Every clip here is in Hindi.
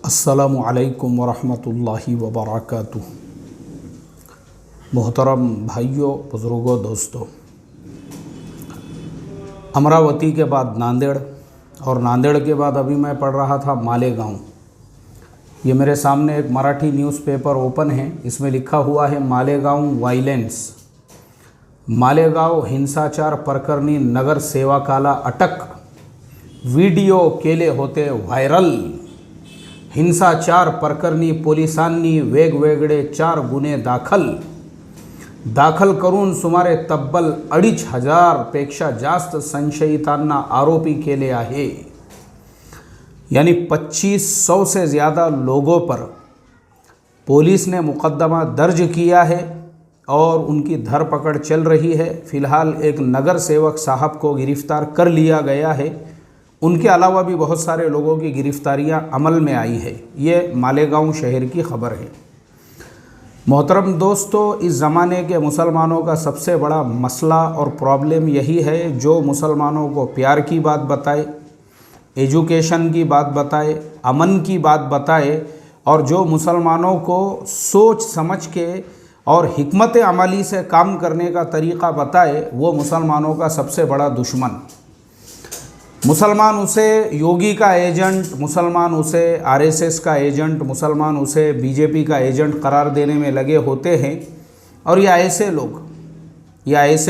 अस्सलामु अलैकुम वरहमतुल्लाहि वबरकातुह। मोहतरम भाइयों, बुज़ुर्गों, दोस्तों, अमरावती के बाद नांदेड़ और नांदेड़ के बाद अभी मैं पढ़ रहा था मालेगांव। ये मेरे सामने एक मराठी न्यूज़पेपर ओपन है, इसमें लिखा हुआ है मालेगांव वायलेंस। मालेगांव हिंसाचार प्रकरणी नगर सेवकाला अटक, व्हिडिओ केले होते व्हायरल। हिंसाचार प्रकरणी पोलिसांनी वेगवेगळे 4 गुन्हे दाखल करून सुमारे तब्बल 2,500 पेक्षा जास्त संशयितांना आरोपी केले आहे। यानी 2500 से ज़्यादा लोगों पर पुलिस ने मुकदमा दर्ज किया है और उनकी धरपकड़ चल रही है। फ़िलहाल एक नगर सेवक साहब को गिरफ्तार कर लिया गया है। उनके अलावा भी बहुत सारे लोगों की गिरफ्तारियां अमल में आई है। ये मालेगांव शहर की खबर है। मोहतरम दोस्तों, इस ज़माने के मुसलमानों का सबसे बड़ा मसला और प्रॉब्लम यही है, जो मुसलमानों को प्यार की बात बताए, एजुकेशन की बात बताए, अमन की बात बताए और जो मुसलमानों को सोच समझ के और हिकमत अमली से काम करने का तरीक़ा बताए, वो मुसलमानों का सबसे बड़ा दुश्मन। मुसलमान उसे योगी का एजेंट, मुसलमान उसे आरएसएस का एजेंट, मुसलमान उसे बीजेपी का एजेंट करार देने में लगे होते हैं। और ये ऐसे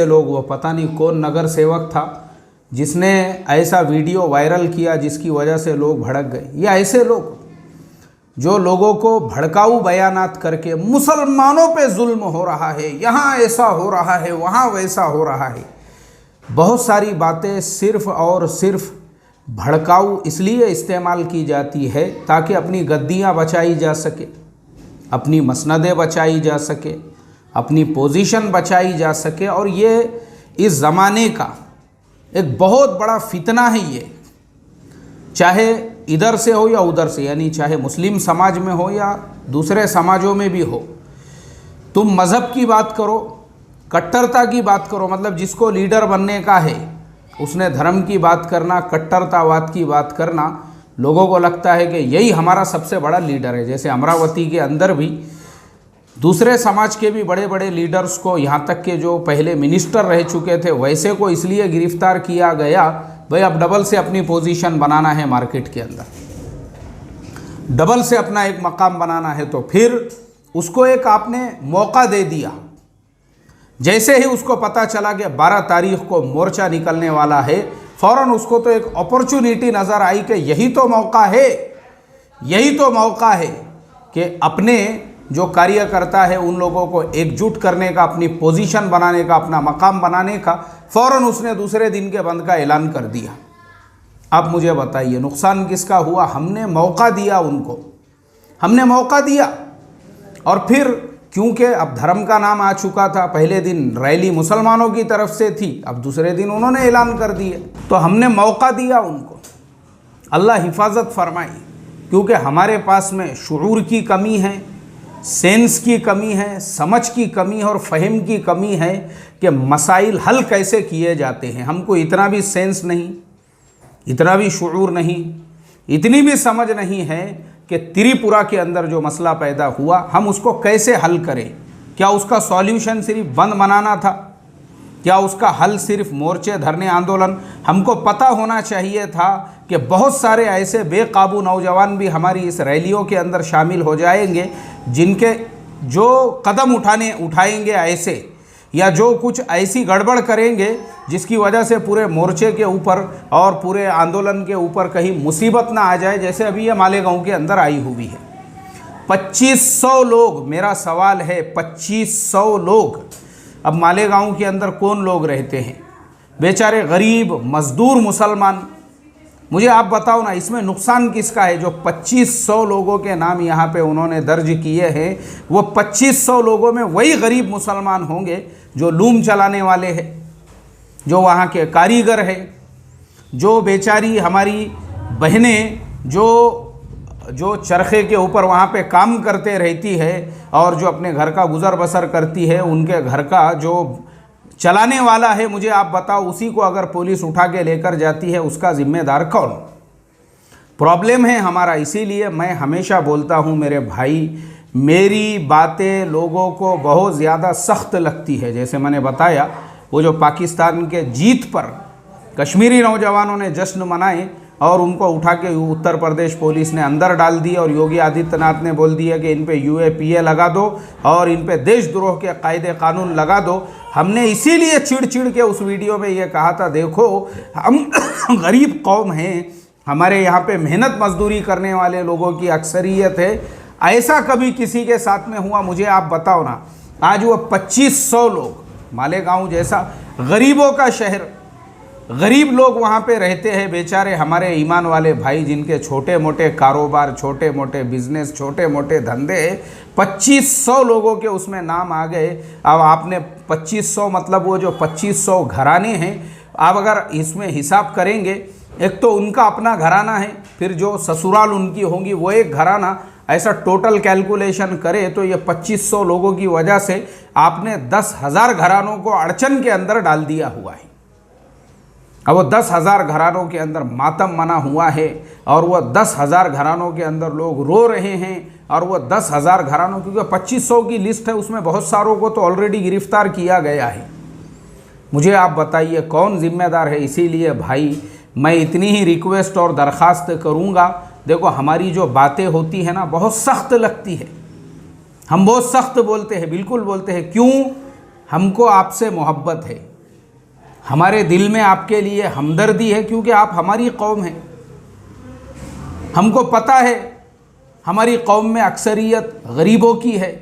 लोग वो पता नहीं कौन नगर सेवक था जिसने ऐसा वीडियो वायरल किया जिसकी वजह से लोग भड़क गए। ये ऐसे लोग जो लोगों को भड़काऊ बयानात करके मुसलमानों पे जुल्म हो रहा है, यहाँ ऐसा हो रहा है, वहाँ वैसा हो रहा है, बहुत सारी बातें सिर्फ़ और सिर्फ भड़काऊ इसलिए इस्तेमाल की जाती है ताकि अपनी गद्दियाँ बचाई जा सके, अपनी मसनदें बचाई जा सके, अपनी पोजीशन बचाई जा सके। और ये इस ज़माने का एक बहुत बड़ा फितना है। ये चाहे इधर से हो या उधर से, यानी चाहे मुस्लिम समाज में हो या दूसरे समाजों में भी हो, तुम मज़हब की बात करो, कट्टरता की बात करो, मतलब जिसको लीडर बनने का है उसने धर्म की बात करना, कट्टरतावाद की बात करना, लोगों को लगता है कि यही हमारा सबसे बड़ा लीडर है। जैसे अमरावती के अंदर भी दूसरे समाज के भी बड़े बड़े लीडर्स को, यहाँ तक के जो पहले मिनिस्टर रह चुके थे वैसे को इसलिए गिरफ्तार किया गया, भाई अब डबल से अपनी पोजीशन बनाना है मार्केट के अंदर, डबल से अपना एक मकाम बनाना है। तो फिर उसको एक आपने मौका दे दिया। जैसे ही उसको पता चला कि 12 तारीख को मोर्चा निकलने वाला है, फ़ौरन उसको तो एक अपॉर्चुनिटी नज़र आई कि यही तो मौका है कि अपने जो कार्यकर्ता है उन लोगों को एकजुट करने का, अपनी पोजीशन बनाने का, अपना मकाम बनाने का। फ़ौरन उसने दूसरे दिन के बंद का ऐलान कर दिया। अब मुझे बताइए नुकसान किसका हुआ? हमने मौका दिया उनको, हमने मौका दिया। और फिर क्योंकि अब धर्म का नाम आ चुका था, पहले दिन रैली मुसलमानों की तरफ से थी, अब दूसरे दिन उन्होंने ऐलान कर दिए, तो हमने मौका दिया उनको। अल्लाह हिफाजत फरमाए, क्योंकि हमारे पास में शुऊर की कमी है, सेंस की कमी है, समझ की कमी है और फ़हम की कमी है कि मसाइल हल कैसे किए जाते हैं। हमको इतना भी सेंस नहीं, इतना भी शुऊर नहीं, इतनी भी समझ नहीं है कि त्रिपुरा के अंदर जो मसला पैदा हुआ हम उसको कैसे हल करें। क्या उसका सॉल्यूशन सिर्फ बंद बनाना था? क्या उसका हल सिर्फ मोर्चे, धरने, आंदोलन? हमको पता होना चाहिए था कि बहुत सारे ऐसे बेकाबू नौजवान भी हमारी इस रैलियों के अंदर शामिल हो जाएंगे, जिनके जो कदम उठाएंगे ऐसे, या जो कुछ ऐसी गड़बड़ करेंगे जिसकी वजह से पूरे मोर्चे के ऊपर और पूरे आंदोलन के ऊपर कहीं मुसीबत ना आ जाए, जैसे अभी ये मालेगांव के अंदर आई हुई है। 2500 लोग, मेरा सवाल है 2500 लोग। अब मालेगांव के अंदर कौन लोग रहते हैं? बेचारे गरीब मजदूर मुसलमान। मुझे आप बताओ ना, इसमें नुकसान किसका है? जो 2500 लोगों के नाम यहाँ पे उन्होंने दर्ज किए हैं, वो 2500 लोगों में वही गरीब मुसलमान होंगे जो लूम चलाने वाले हैं, जो वहाँ के कारीगर हैं, जो बेचारी हमारी बहनें जो चरखे के ऊपर वहाँ पे काम करते रहती है और जो अपने घर का गुज़र बसर करती है, उनके घर का जो चलाने वाला है, मुझे आप बताओ, उसी को अगर पुलिस उठा के लेकर जाती है, उसका जिम्मेदार कौन? प्रॉब्लम है हमारा। इसीलिए मैं हमेशा बोलता हूँ मेरे भाई, मेरी बातें लोगों को बहुत ज़्यादा सख्त लगती है। जैसे मैंने बताया, वो जो पाकिस्तान के जीत पर कश्मीरी नौजवानों ने जश्न मनाए और उनको उठा के उत्तर प्रदेश पुलिस ने अंदर डाल दिया, और योगी आदित्यनाथ ने बोल दिया कि इन पे UAPA लगा दो और इन पे देशद्रोह के कायदे कानून लगा दो। हमने इसीलिए चिड़ के उस वीडियो में ये कहा था, देखो हम गरीब कौम हैं, हमारे यहाँ पे मेहनत मजदूरी करने वाले लोगों की अक्सरियत है। ऐसा कभी किसी के साथ में हुआ मुझे आप बताओ ना। आज वो 2500 लोग, मालेगांव जैसा गरीबों का शहर, गरीब लोग वहाँ पे रहते हैं बेचारे, हमारे ईमान वाले भाई जिनके छोटे मोटे कारोबार, छोटे मोटे बिजनेस, छोटे मोटे धंधे, 2500 लोगों के उसमें नाम आ गए। अब आपने 2500 मतलब वो जो 2500 घराने हैं, आप अगर इसमें हिसाब करेंगे, एक तो उनका अपना घराना है, फिर जो ससुराल उनकी होंगी वो एक घराना, ऐसा टोटल कैलकुलेशन करें तो ये 2500 लोगों की वजह से आपने 10,000 घरानों को अड़चन के अंदर डाल दिया हुआ है। अब वो 10,000 घरानों के अंदर मातम मना हुआ है, और वो 10,000 घरानों के अंदर लोग रो रहे हैं, और वो 10,000 घरानों, क्योंकि 2500 की लिस्ट है, उसमें बहुत सारों को तो ऑलरेडी गिरफ्तार किया गया है। मुझे आप बताइए कौन जिम्मेदार है। इसीलिए भाई मैं इतनी ही रिक्वेस्ट और दरख्वास्त करूँगा, देखो हमारी जो बातें होती है ना बहुत सख्त लगती है, हम बहुत सख्त बोलते हैं, बिल्कुल बोलते हैं। क्यों? हमको आपसे मोहब्बत है, हमारे दिल में आपके लिए हमदर्दी है, क्योंकि आप हमारी कौम हैं। हमको पता है हमारी कौम में अक्सरियत गरीबों की है।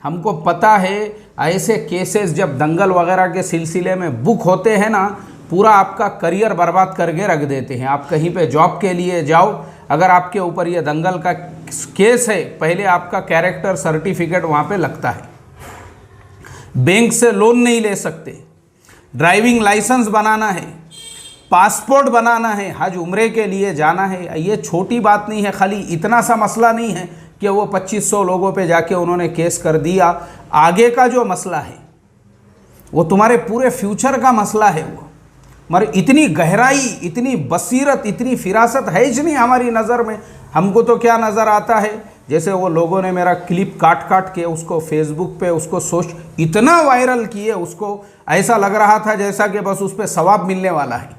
हमको पता है ऐसे केसेस जब दंगल वगैरह के सिलसिले में बुक होते हैं ना, पूरा आपका करियर बर्बाद करके रख देते हैं। आप कहीं पे जॉब के लिए जाओ, अगर आपके ऊपर ये दंगल का केस है, पहले आपका कैरेक्टर सर्टिफिकेट वहाँ पे लगता है, बैंक से लोन नहीं ले सकते, ड्राइविंग लाइसेंस बनाना है, पासपोर्ट बनाना है, हज उम्रे के लिए जाना है। ये छोटी बात नहीं है, खाली इतना सा मसला नहीं है कि वो 2500 लोगों पे जाके उन्होंने केस कर दिया। आगे का जो मसला है वो तुम्हारे पूरे फ्यूचर का मसला है। वो मगर इतनी गहराई, इतनी बसीरत, इतनी फिरासत है ही नहीं हमारी नज़र में। हमको तो क्या नज़र आता है, जैसे वो लोगों ने मेरा क्लिप काट के उसको फेसबुक पे उसको इतना वायरल किए, उसको ऐसा लग रहा था जैसा कि बस उस पर सवाब मिलने वाला है,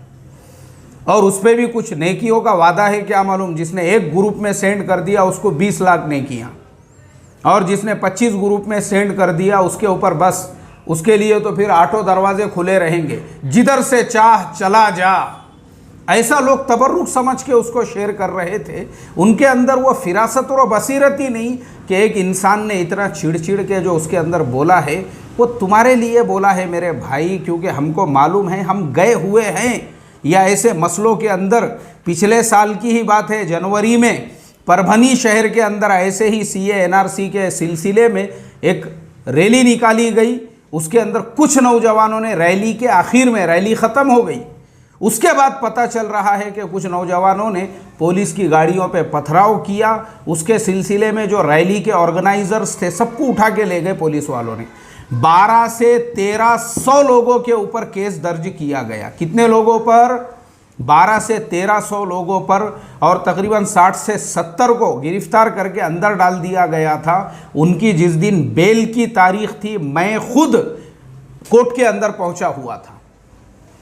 और उस पर भी कुछ नेकियों का वादा है। क्या मालूम, जिसने एक ग्रुप में सेंड कर दिया उसको 20 लाख नेकियाँ, और जिसने 25 ग्रुप में सेंड कर दिया उसके ऊपर बस, उसके लिए तो फिर 8 दरवाजे खुले रहेंगे, जिधर से चाह चला जा। ऐसा लोग तबर्रुक समझ के उसको शेयर कर रहे थे। उनके अंदर वो फिरासत और बसीरत ही नहीं कि एक इंसान ने इतना चिड़ के जो उसके अंदर बोला है वो तुम्हारे लिए बोला है मेरे भाई, क्योंकि हमको मालूम है, हम गए हुए हैं या ऐसे मसलों के अंदर। पिछले साल की ही बात है, जनवरी में परभनी शहर के अंदर ऐसे ही CA NRC के सिलसिले में एक रैली निकाली गई। उसके अंदर कुछ नौजवानों ने, रैली के आखिर में रैली ख़त्म हो गई, उसके बाद पता चल रहा है कि कुछ नौजवानों ने पुलिस की गाड़ियों पे पथराव किया। उसके सिलसिले में जो रैली के ऑर्गेनाइजर्स थे सबको उठा के ले गए पुलिस वालों ने। 12 से 1300 लोगों के ऊपर केस दर्ज किया गया। कितने लोगों पर? 12 से 1300 लोगों पर, और तकरीबन 60 से 70 को गिरफ्तार करके अंदर डाल दिया गया था। उनकी जिस दिन बेल की तारीख थी, मैं खुद कोर्ट के अंदर पहुंचा हुआ था,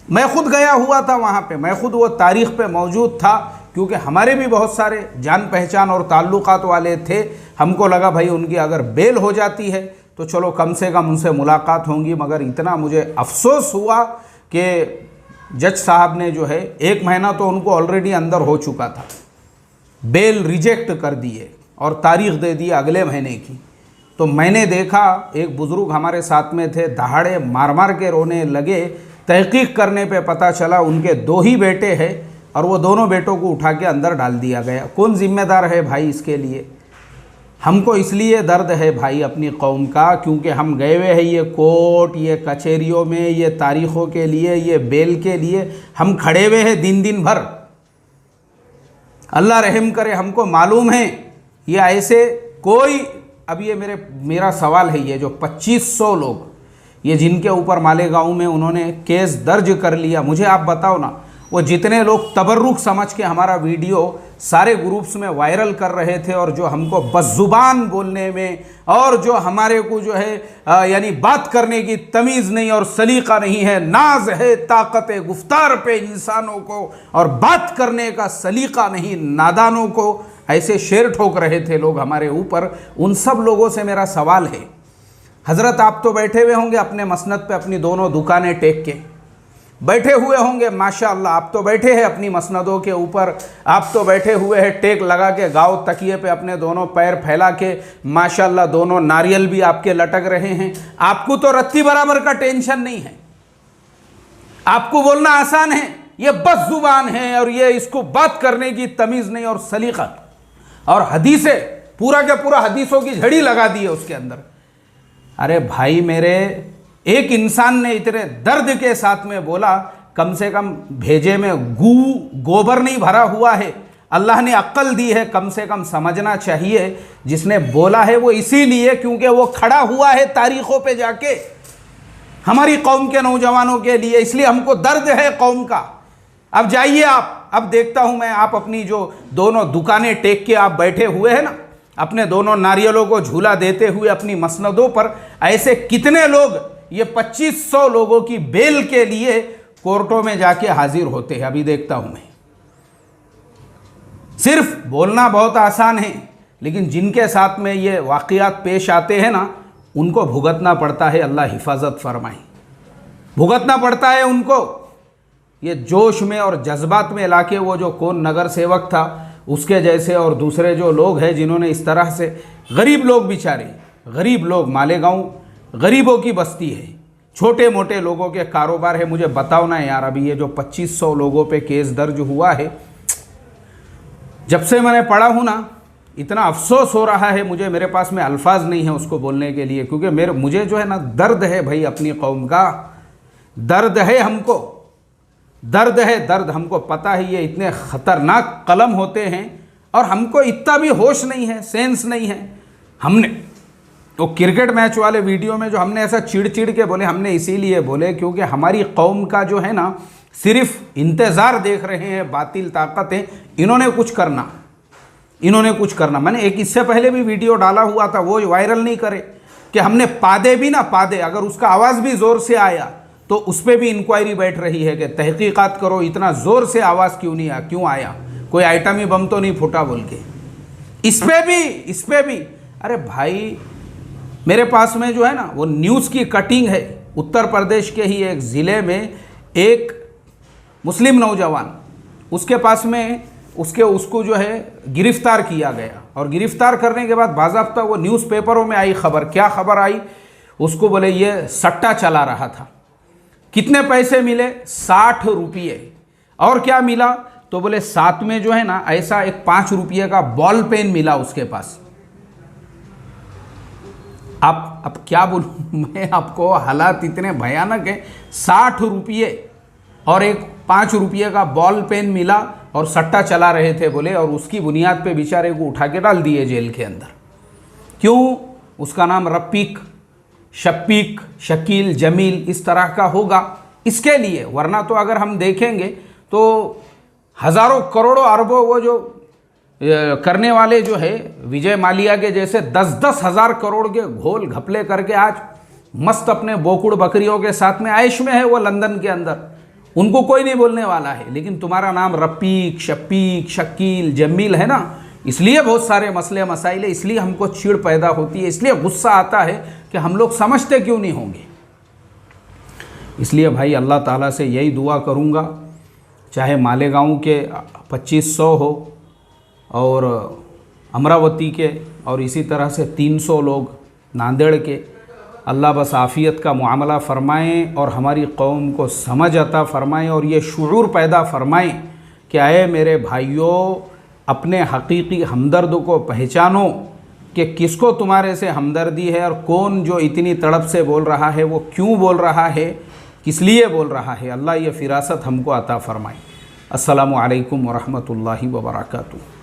मैं खुद गया हुआ था वहाँ पे, मैं खुद वो तारीख पे मौजूद था, क्योंकि हमारे भी बहुत सारे जान पहचान और ताल्लुकात वाले थे। हमको लगा भाई उनकी अगर बेल हो जाती है तो चलो कम से कम उनसे मुलाकात होंगी। मगर इतना मुझे अफसोस हुआ कि जज साहब ने जो है 1 महीना तो उनको ऑलरेडी अंदर हो चुका था, बेल रिजेक्ट कर दिए और तारीख दे दी अगले महीने की। तो मैंने देखा एक बुज़ुर्ग हमारे साथ में थे, दहाड़े मार के रोने लगे। तहकीक करने पे पता चला उनके 2 ही बेटे हैं, और वो दोनों बेटों को उठा के अंदर डाल दिया गया। कौन जिम्मेदार है भाई इसके लिए? हमको इसलिए दर्द है भाई अपनी कौम का, क्योंकि हम गए हुए हैं ये कोर्ट, ये कचहरियों में, ये तारीख़ों के लिए, ये बेल के लिए हम खड़े हुए हैं दिन भर। अल्लाह रहम करे, हमको मालूम है ये ऐसे कोई, अब ये मेरा सवाल है, ये जो 2500 लोग, ये जिनके ऊपर मालेगांव में उन्होंने केस दर्ज कर लिया, मुझे आप बताओ ना, वो जितने लोग तबर्रुक समझ के हमारा वीडियो सारे ग्रुप्स में वायरल कर रहे थे और जो हमको बज़ुबान बोलने में और जो हमारे को जो है यानी बात करने की तमीज़ नहीं और सलीका नहीं है, नाज है ताकत गुफ्तार पे इंसानों को और बात करने का सलीका नहीं नादानों को, ऐसे शेर ठोक रहे थे लोग हमारे ऊपर। उन सब लोगों से मेरा सवाल है, हज़रत आप तो बैठे हुए होंगे अपने मसनद पे अपनी दोनों दुकानें टेक के बैठे हुए होंगे, माशाअल्लाह आप तो बैठे हैं अपनी मसनदों के ऊपर, आप तो बैठे हुए हैं टेक लगा के गाँव तकिए पे अपने दोनों पैर फैला के, माशाअल्लाह दोनों नारियल भी आपके लटक रहे हैं। आपको तो रत्ती बराबर का टेंशन नहीं है, आपको बोलना आसान है, ये बस जुबान है और ये इसको बात करने की तमीज़ नहीं और सलीका और हदीसें पूरा के पूरा हदीसों की झड़ी लगा दी है उसके अंदर। अरे भाई मेरे, एक इंसान ने इतने दर्द के साथ में बोला, कम से कम भेजे में गोबर नहीं भरा हुआ है, अल्लाह ने अक्ल दी है, कम से कम समझना चाहिए। जिसने बोला है वो इसीलिए क्योंकि वो खड़ा हुआ है तारीखों पे जाके हमारी कौम के नौजवानों के लिए, इसलिए हमको दर्द है कौम का। अब जाइए आप, अब देखता हूं मैं, आप अपनी जो दोनों दुकानें टेक के आप बैठे हुए हैं ना, अपने दोनों नारियलों को झूला देते हुए अपनी मसनदों पर, ऐसे कितने लोग ये 2500 लोगों की बेल के लिए कोर्टों में जाके हाजिर होते हैं, अभी देखता हूं मैं। सिर्फ बोलना बहुत आसान है, लेकिन जिनके साथ में ये वाक़ियात पेश आते हैं ना, उनको भुगतना पड़ता है। अल्लाह हिफाजत फरमाए, भुगतना पड़ता है उनको। ये जोश में और जज्बात में लाके वो जो कौन नगर सेवक था उसके जैसे और दूसरे जो लोग हैं जिन्होंने इस तरह से, गरीब लोग बेचारे, गरीब लोग, मालेगांव गरीबों की बस्ती है, छोटे मोटे लोगों के कारोबार है। मुझे बताओ ना यार, अभी ये जो 2500 लोगों पे केस दर्ज हुआ है, जब से मैंने पढ़ा हूँ ना, इतना अफसोस हो रहा है मुझे, मेरे पास में अल्फाज नहीं है उसको बोलने के लिए, क्योंकि मुझे जो है ना दर्द है भाई, अपनी कौम का दर्द है, हमको दर्द है, दर्द हमको पता है ये इतने ख़तरनाक कलम होते हैं और हमको इतना भी होश नहीं है, सेंस नहीं है। हमने तो क्रिकेट मैच वाले वीडियो में जो हमने ऐसा चिड़ के बोले, हमने इसीलिए बोले क्योंकि हमारी कौम का जो है ना सिर्फ इंतज़ार देख रहे हैं बातिल ताकतें, इन्होंने कुछ करना, इन्होंने कुछ करना। मैंने एक इससे पहले भी वीडियो डाला हुआ था, वो वायरल नहीं करे, कि हमने पादे भी ना, पादे अगर उसका आवाज़ भी ज़ोर से आया तो उस पर भी इंक्वायरी बैठ रही है कि तहकीकात करो, इतना ज़ोर से आवाज़ क्यों आया, कोई आइटमी बम तो नहीं फूटा बोल के। इस पे भी अरे भाई, मेरे पास में जो है ना वो न्यूज़ की कटिंग है। उत्तर प्रदेश के ही एक ज़िले में एक मुस्लिम नौजवान, उसके पास में उसको जो है गिरफ़्तार किया गया और गिरफ़्तार करने के बाद बाज़ाब्ता वो न्यूज़पेपरों में आई खबर। क्या खबर आई? उसको बोले ये सट्टा चला रहा था। कितने पैसे मिले? 60 रुपये। और क्या मिला? तो बोले साथ में जो है ना ऐसा एक 5 रुपये का बॉल पेन मिला उसके पास। अब क्या बोलूँ मैं आपको, हालात इतने भयानक हैं। 60 रुपये और एक 5 रुपये का बॉल पेन मिला और सट्टा चला रहे थे बोले, और उसकी बुनियाद पे बेचारे को उठा के डाल दिए जेल के अंदर। क्यों? उसका नाम रफ़ीक, शफ़ीक, शकील, जमील इस तरह का होगा, इसके लिए। वरना तो अगर हम देखेंगे तो हज़ारों करोड़ों अरबों वो जो करने वाले जो है विजय माल्या के जैसे 10-10 हज़ार करोड़ के घोल घपले करके आज मस्त अपने बोकुड़ बकरियों के साथ में आयश में है वो लंदन के अंदर। उनको कोई नहीं बोलने वाला है, लेकिन तुम्हारा नाम रफ़ीक, शफ़ीक, शकील, जमील है ना, इसलिए बहुत सारे मसले मसाइल है, इसलिए हमको चिड़ पैदा होती है, इसलिए गुस्सा आता है कि हम लोग समझते क्यों नहीं होंगे। इसलिए भाई अल्लाह ताला से यही दुआ करूँगा, चाहे मालेगांव के 2500 हो और अमरावती के और इसी तरह से 300 लोग नांदेड़ के, अल्लाह बस आफ़ियत का मुआमला फ़रमाएँ और हमारी कौम को समझ अता फ़रमाएँ और ये शुऊर पैदा फ़रमाएँ कि आए मेरे भाइयों, अपने हकीकी हमदर्द को पहचानो कि किसको तुम्हारे से हमदर्दी है और कौन जो इतनी तड़प से बोल रहा है वो क्यों बोल रहा है, किस लिए बोल रहा है। अल्लाह ये फ़िरासत हमको अता फ़रमाए। अस्सलामु अलैकुम व रहमतुल्लाहि व बरकातुहू।